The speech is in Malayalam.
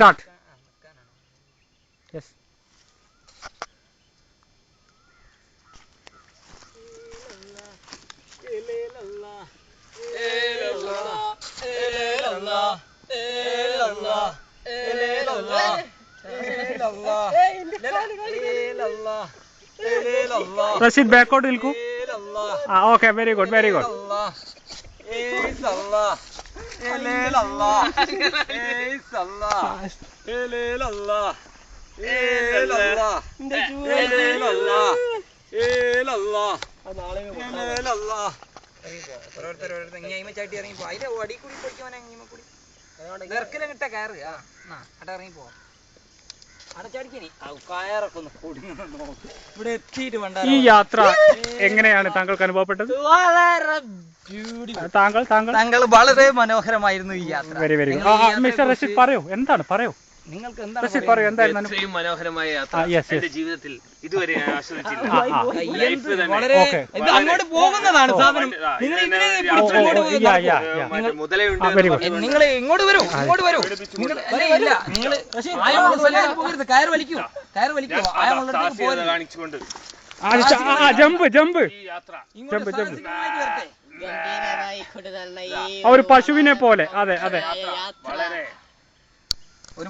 സ്റ്റാർട്ട്. യെസ്. റഷീദ് ബാക്കോട്ട് നിൽക്കൂ. Okay, very good, very good. ചാട്ടി ഇറങ്ങിപ്പോ അതിന്റെ വടി കൂടി പൊയ്ക്കോനെ കൂടി കിട്ട കയറ്. അട ഇറങ്ങിപ്പോ ഇവിടെ എത്തിയിട്ട് വേണ്ട. ഈ യാത്ര എങ്ങനെയാണ് താങ്കൾക്ക് അനുഭവപ്പെട്ടത്? താങ്കൾ വളരെ മനോഹരമായിരുന്നു ഈ യാത്ര. Very very good. Mister Rasheed പറയൂ, എന്താണ് പറയൂ. നിങ്ങൾക്ക് റഷീദ് പറയൂ, എന്തായിരുന്നു ഇത്രയും മനോഹരമായ യാത്ര എന്റെ ജീവിതത്തിൽ ഇതുവരെ ഞാൻ ആസ്വദിച്ചില്ല. അങ്ങോട്ട് പോകുന്നതാണ് സാധനം. നിങ്ങൾ ഇങ്ങോട്ട് വരൂ, ഇങ്ങോട്ട് വരൂ. ഇല്ല, നിങ്ങൾ കയറ് വലിക്കൂ, കയറ് വലിക്കൂ. കാണിച്ചുകൊണ്ട് ജമ്പ് ജമ്പ് ജമ്പ് ജമ്പ് ഒരു പശുവിനെ പോലെ. അതെ അതെ. വളരെ ഒരു